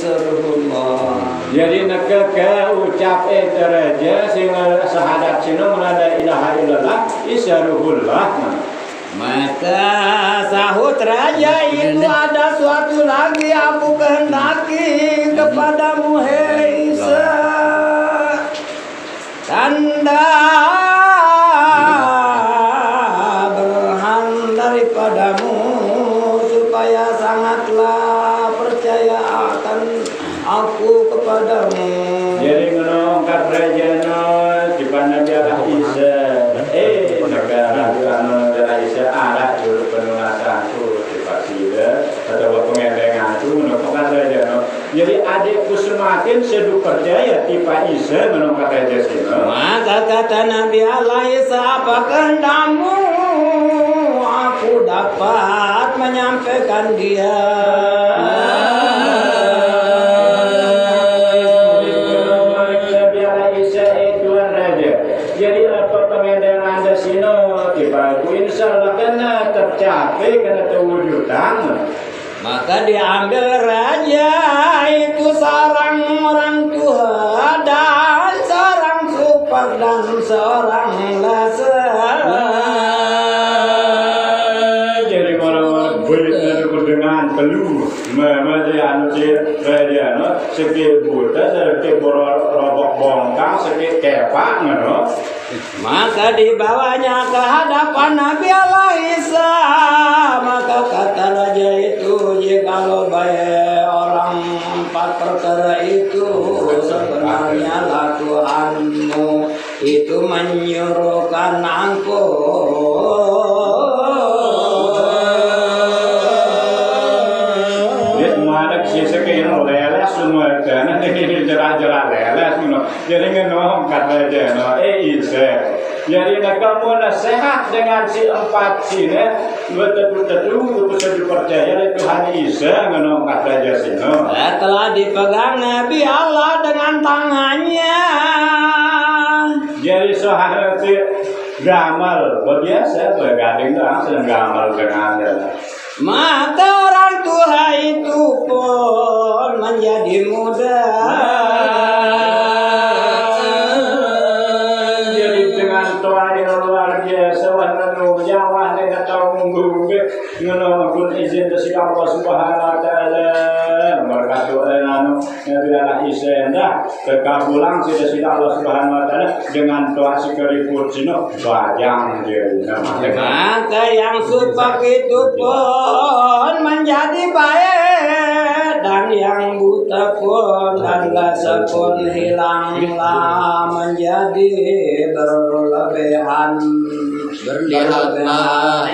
isarullah. Jadi nekeke ucap raja sehingga sahadat sino la ilaha illallah isarullah. Maka sahut raja itu ada suatu lagi aku kehendaki kepadamu hei Isa, tanda berhan daripadamu supaya sangatlah percaya akan aku kepadamu. Jadi ngelongkat raja no di mana dia Isa negara negara Isa ada dulu penulisan tu dipasida atau pengedengan tu menongkat raja no. Jadi adikku semakin sedu percaya tipe Isa menongkat raja sini. Maka kata Nabi Allah Isa, apa kehendakmu? Aku dapat menyampaikan dia. Jadi apa pengedengan di sini tiba insyaallah kena tercapai kena terwujudan. Maka diambil raja itu seorang orang tua dan seorang supak dan seorang lasa. Jadi kalau boleh dengan peluh, macam raja no, sikit buta, sikit robok bongkang, sikit kepak no. Maka dibawanya ke hadapan Nabi Allah Isa. Maka kata raja itu, jikalau baik orang empat perkara itu sebenarnya lah Tuhanmu itu menyuruhkan aku. Dia malah sekian leles semua kan, ini jelas-jelas leles no. Jadi ngenong kata raja no, Isa. Jadi kamu nasihat dengan si empat sini, betul-betul bisa dipercaya oleh Tuhan Isa ngenong kata raja sini. Setelah dipegang Nabi Allah dengan tangannya. Jadi soal si gamal, biasa bergading langsung gamal dengan dia. Maka orang tua itu pun menjadi muda. Jadi dengan tua yang luar biasa, warnanu Jawa dengan tahun mungkin menolak izin dari Allah Subhanahu Wa Taala. Berkat doa nanu Nabi Allah Isa dah terkabulang sida Allah Subhanahu Wa Taala dengan doa sekeriput sino bajang dia. Maka yang supak itu pun menjadi baik dan yang buta pun dan lasa pun hilanglah menjadi berlebihan.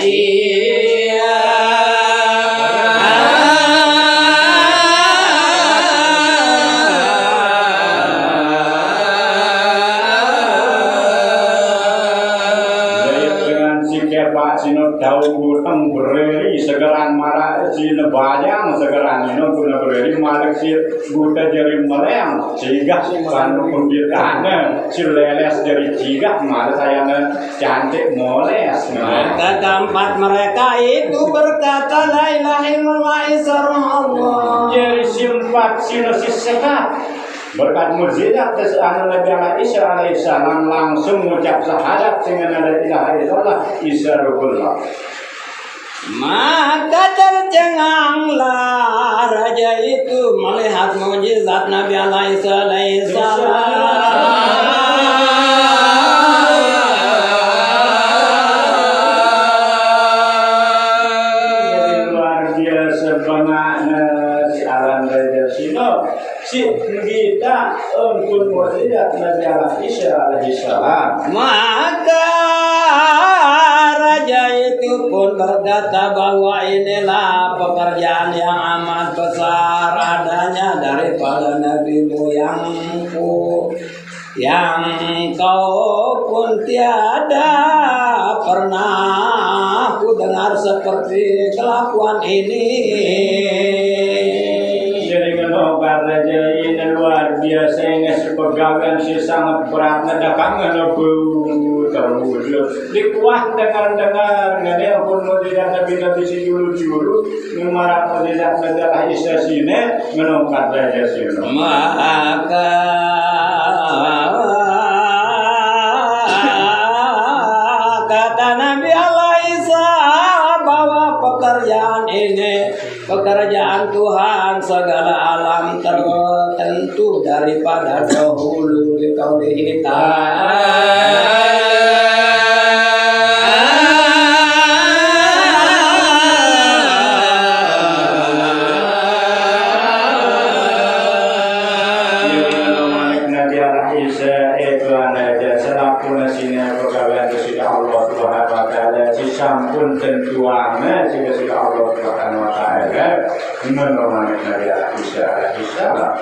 Iya. Daun gutang beri segeran marah si nebajang segeran ini guna beri malah si buta jadi meleng sehingga si bantu pembirkaannya si leles jadi tiga malah saya cantik moles. Maka keempat mereka itu berkata la ilaha illallah isarullah. Jadi si empat si sehat berkat mukjizat kesalahan Nabi Isa alaihissalam langsung mengucap syahadat dengan la ilaha illallah isarullah. Maka tercenganglah raja itu melihat mukjizat Nabi Isa alaihissalam. Si kita untuk melihat Nabi Isa alaihissalam. Maka raja itu pun berkata bahwa inilah pekerjaan yang amat besar adanya daripada nabi moyangku yang kau pun tiada pernah aku dengar seperti kelakuan ini. Jadi kalau raja ini luar biasanya si pegangan si sangat berat ngedakang ngenebu terus dikuah dengar ngene pun tidak nabi si juru ngemarah tidak negara Isa sini menongkat raja sini maka kata Nabi Allah Isa bahwa pekerjaan ini pekerjaan Tuhan segala alam tertentu daripada dahulu di kaulihi sampun tentuannya jika Allah Subhanahu wa taala menolong Nabi Isa alaihissalam.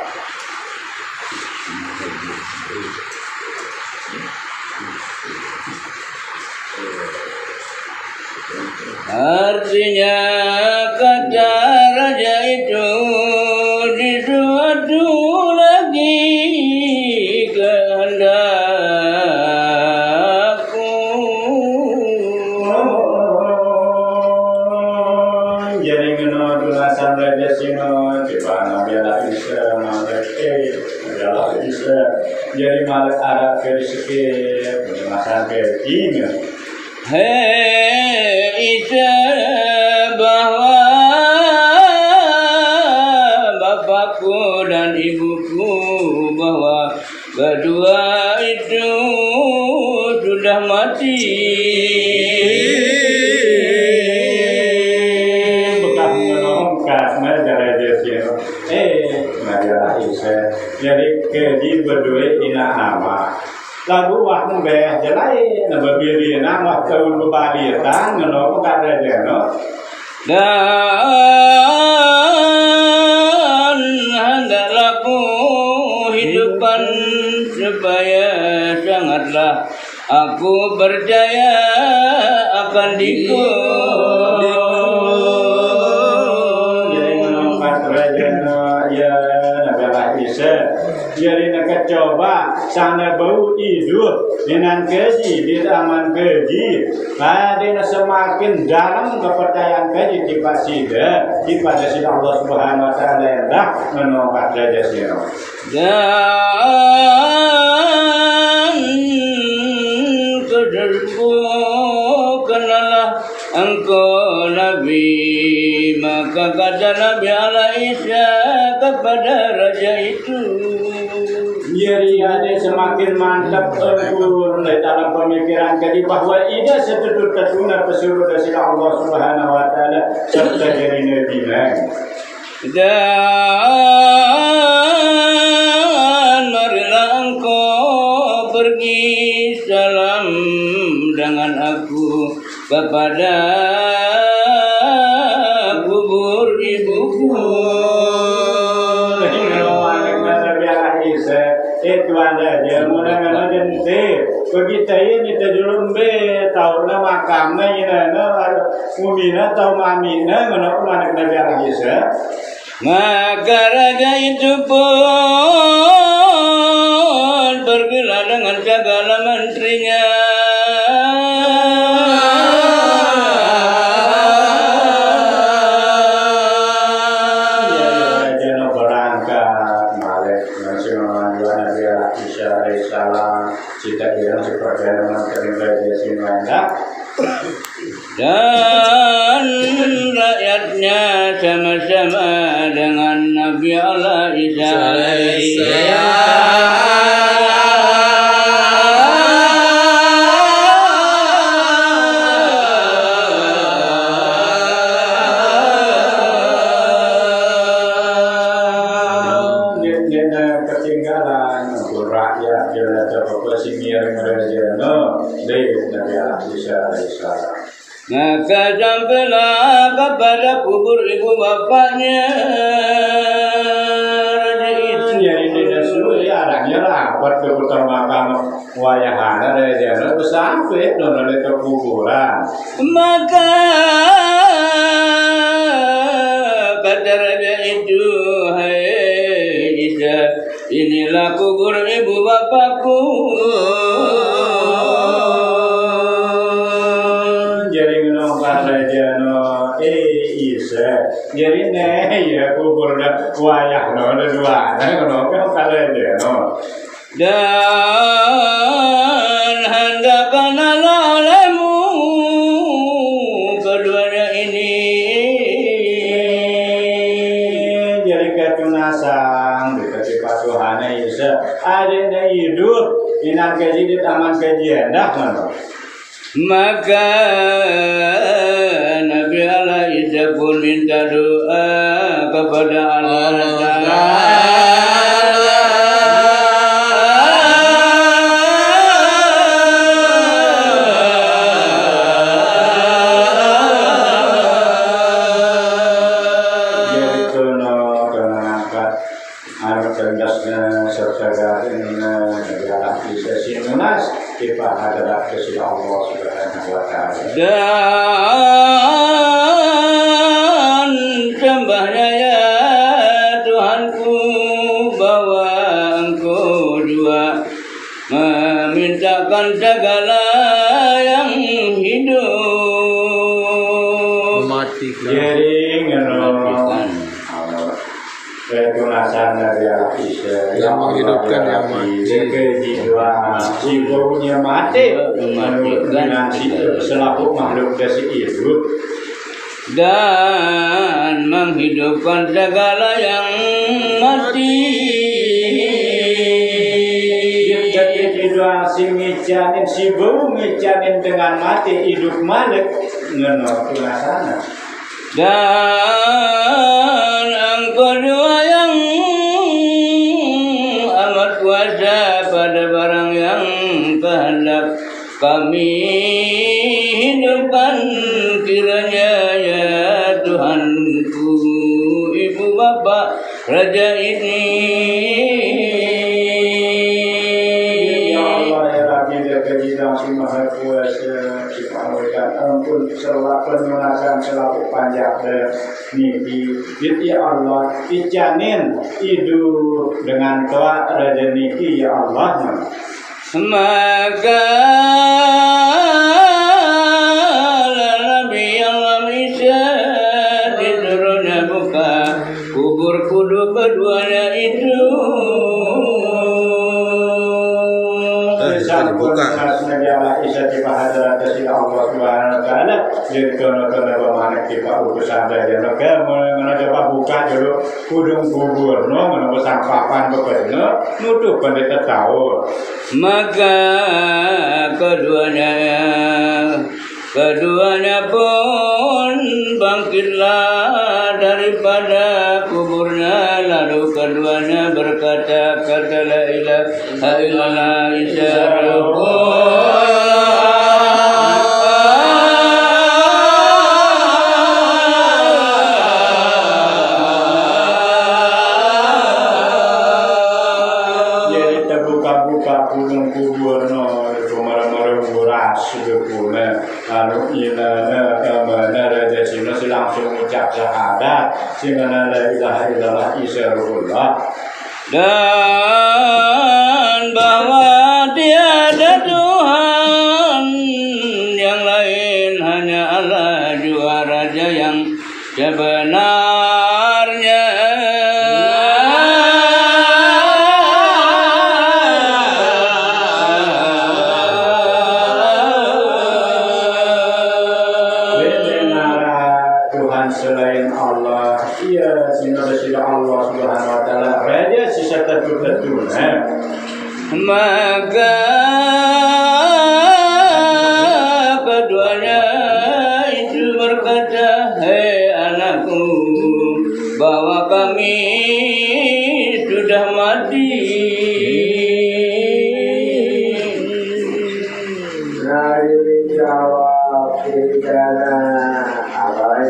Artinya kata raja itu di suatu lagi kehendakku. Jadi menurut tulasan raja sino coba Nabi Isa adalah Isa jadi malah Arab rezeki masa begini. Hei Isa, bahwa bapakku dan ibuku bahwa kedua itu sudah mati. Bekas menongkas negara Jesino. Negara Isa. Jadi keji berdua ina ama. Lagu waktu beh jelai nababiri nama tahun bebali tang ngono kada jeno dan hendaklah ku hidupan supaya sangatlah aku percaya akan dikut. Jadi ngono kada jeno ya negara Isa. Jadi nak coba sana bau hidup dengan keji di zaman keji, pada semakin dalam kepercayaan keji tiba sida pada sida Allah Subhanahu Wa Taala yang dah menongkat raja siro. Dan kenalah engkau Nabi, maka kata Nabi Allah Isa kepada raja itu. Jadi ada semakin mantap terpun dalam pemikiran keji bahwa ida setutut-tutuna pesuruh dari Allah Subhanahu Wa Taala serta dari Nabi Dan marilah engkau pergi salam dengan aku kepada kubur ibuku. Itu anda dia mula-mula gente begitu ini terjumbe tahu nama kami ini umina tahu mamina menurut anak Nabi Isa. Maka raja itu pun pergilah dengan segala menterinya. Dan rakyatnya sama-sama dengan Nabi Allah Isa ketinggalan rakyat jalan terbawa singgir merajano dari Nabi Isa. Maka sampailah kepada kubur ibu bapaknya raja itu. Jadi tidak suruh ya arahnya rapat ke pertama wayahana dari jalan sampai nona itu kuburan. Maka kata raja itu, hai Isa, Inilah kubur ibu bapakku. Jadi ngono saja no isa. Jadi ya kubur dah wayah no dua. Ngono kan saja no. Dan hendakkanlah olehmu keduanya ini. Jadi ketunasan dikasih pasuhannya isa. Ada hidup inak gaji di taman kajian dah mana. Maka Nabi Allah Isa pun minta doa kepada Allah Ta'ala. Dan sembahnya ya Tuhanku, bahwa Engkau jua memintakan segala yang hidup. Jadi mematikan. Ketunasan dari Isa yang menghidupkan yang mati. Kejiwaan si baunya mati dengan selaku makhluk dari hidup dan menghidupkan segala yang mati. Jadi situasi micanin si bau micanin dengan mati hidup malik ngono tunasana. Dan Engkau jua yang amat kuasa pada barang yang kehendak kami hidupkan, kiranya ya Tuhanku, ibu bapa raja ini. Ya Allah ya Rabbi ya Kejidang si Maha Kuasa, si Pangeran ampun selaku penunasan selaku panjang niki. Ya Allah ijanin hidup dengan doa raja niki ya Allah. Maka Nabi Allah Isa disuruhnya buka kubur kudu keduanya itu. Buka sejarah Isa di bahasa dari Allah Subhanahu Wa Taala. Jadi kalau bagaimana kita urusan saja, kalau mana coba buka dulu kudung kubur, no, mana sampahan bekerja, nutup pendeta tahu. Maka keduanya pun bangkitlah daripada kuburnya, lalu keduanya berkata, kata la ilaha illallah Isa langsung ucap syahadat sehingga la ilaha illallah Isa Rasulullah, dan bahwa tiada Tuhan yang lain, hanya Allah jua Raja yang sebenarnya. Selain Allah, ia sehingga Allah Subhanahu Wa Taala Raja sisa tertentu. Maka keduanya itu berkata, hei anakku, bahwa kami sudah mati.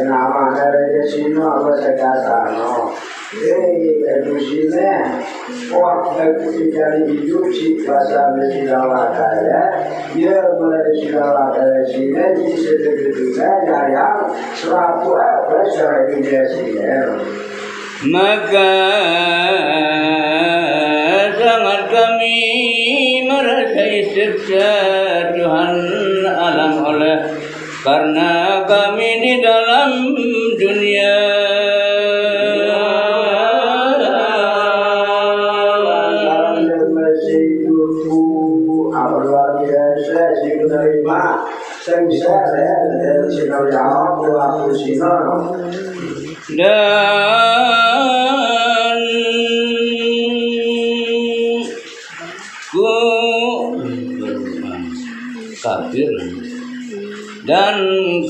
Nama dari sini apa sekata no, itu sini, waktu kita hidup si pasal dari Selamat dia mulai dari sini di sebelah yang serapu apa cara dia sini. Maka dicipta Tuhan alam oleh karena kami di dalam dunia. Dan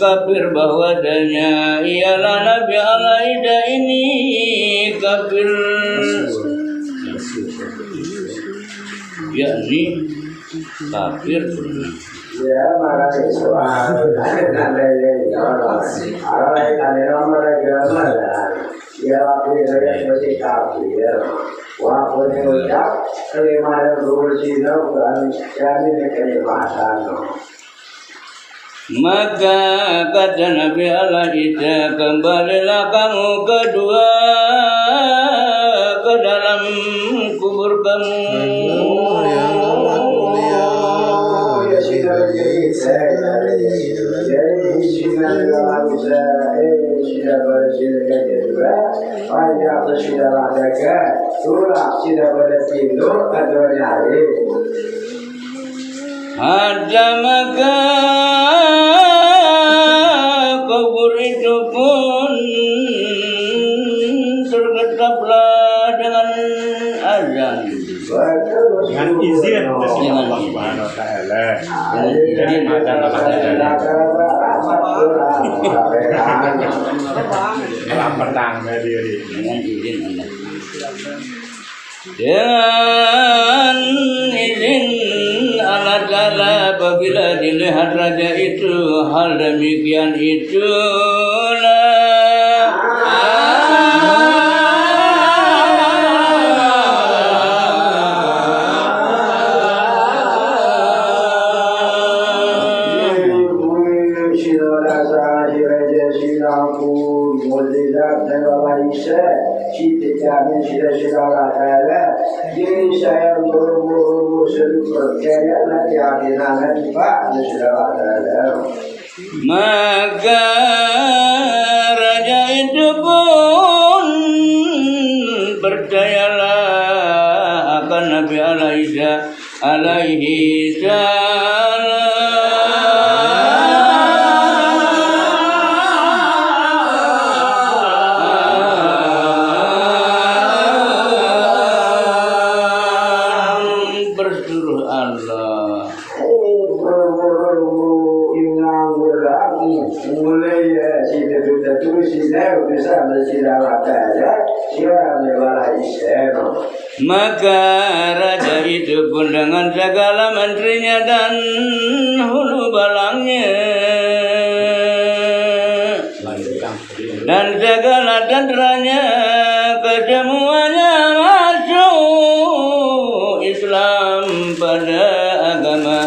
kafir bahwasanya ialah Nabi Alaida ini kafir, yakni kafir. Ya, marah soal ada ya aku yang masih kafir. Wah, boleh ucap kelima bersihnya bukan jadi kenikmatan. Maka kata Nabi Alaida, kembalilah kamu kedua ke dalam kubur kamu. Ada maka kubur itu pun tergetaplah dengan azan. Dengan izin dari Allah Subhanahu wa taala. Jadi makan petang diri. Dengan izin Allah. Dengan izin Allah Ta'ala apabila dilihat raja itu hal demikian itulah maka raja itu pun percayalah akan Nabi Alaida alaihi salam. Maka raja itu pun dengan segala menterinya dan hulu balangnya dan segala tenteranya kesemuanya masuk Islam pada agama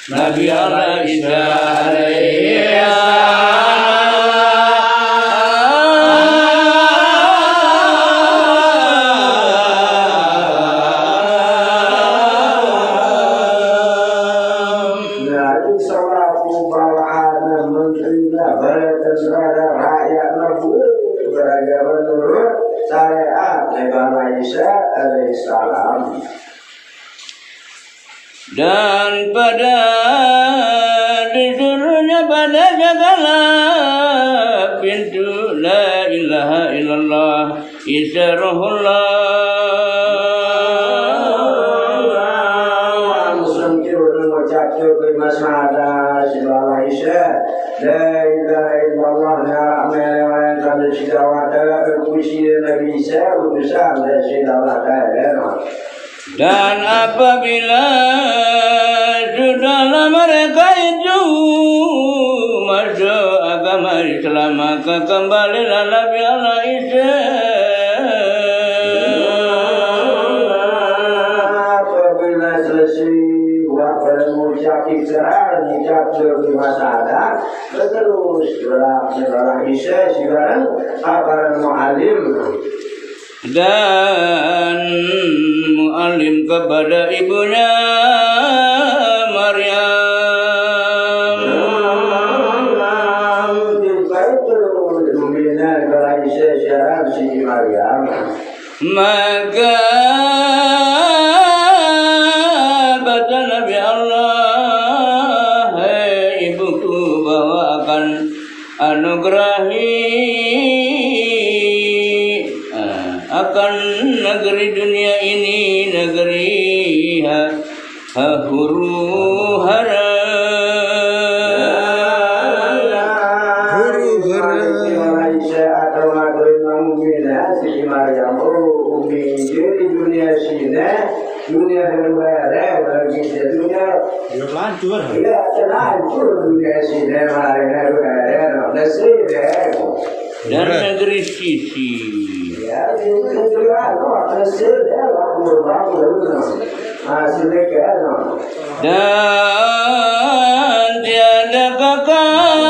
Nabi Alaida alaihi dan pada disuruhnya pada segala pintu la ilaha illallah isyaruhullah Muslim kira mengucap masalah segala isya la ilaha illallah ya amal dan sidawata puisi Nabi Isa utusan dan sidawata dan apabila sudahlah mereka itu masuk agama Islam maka kembalilah Nabi Alaida apabila selesai waktu mengucap ikrar nikah di masyarakat terus berlaku Isa sekarang aparan mu'alim dan mu'alim kepada ibunya negeri dunia ini negeri huru hara. Dunia luar bagi dunia Lancur. ya terlancur dunia sini marina luar nasi Dan negeri sisi. ya itu luar nasi hasilnya kan Dan tiada kekal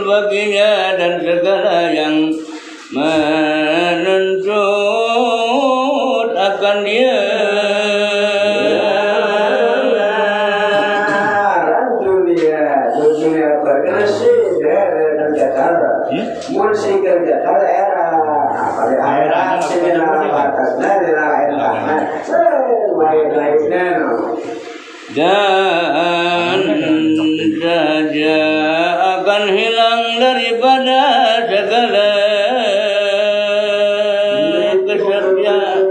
baginya dan segala yang menuntut akan dia. Dunia berkasi dan Jakarta, musik Jakarta era pada era sebenarnya batasnya dari era dan saja akan hilang daripada segala kesediaan.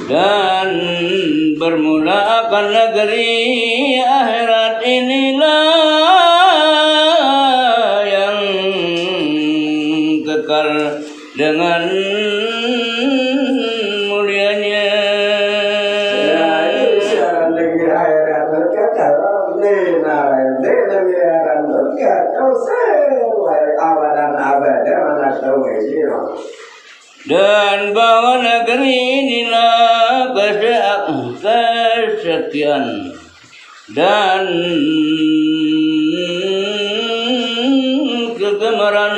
Dan bermula akan negeri akhirat inilah yang kekal dengan mulianya. Negeri akhirat berkekal, negeri akhirat berkekal, abadan abadan mana tahu ini. Dan bahwa negeri inilah kesekian dan kegemaran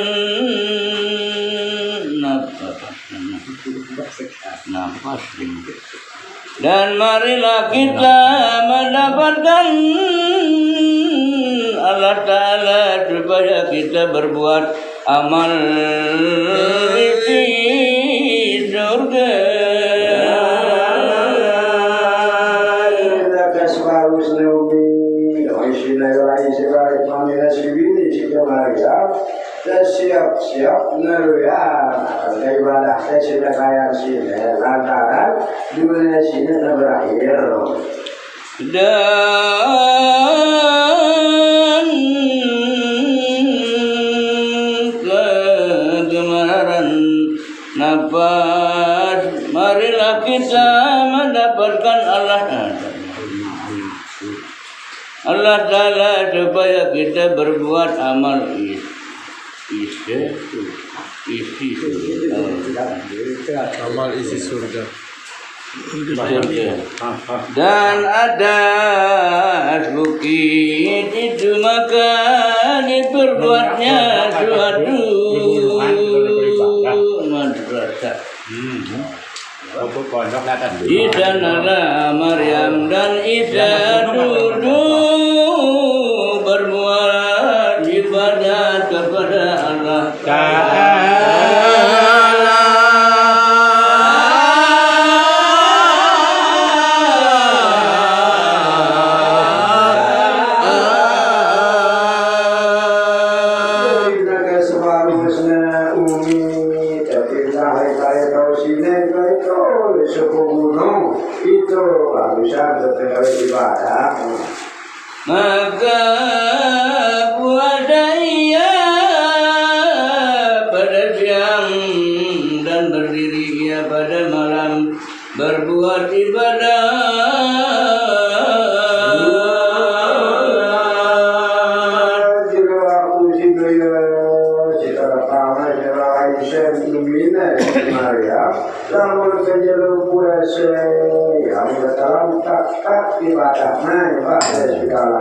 nafas. Dan marilah kita mendapatkan Allah Ta'ala supaya kita berbuat amal di surga. Siap-siap neruya ibadah sudah kayak sini lantaran dunia sini tak berakhir. Dan kegemaran nafas, marilah kita mendapatkan Allah Ta'ala supaya kita berbuat amal Amal isi surga. Dan atas bukit itu maka diperbuatnya suatu madrasah. Di sanalah Maryam dan Isa duduk berbuat ibadat kepada Allah Ta'ala. Maka puasa ia pada siang dan berdiri ia pada malam berbuat ibadah. Yang dalam tak ibadahnya ibadah segala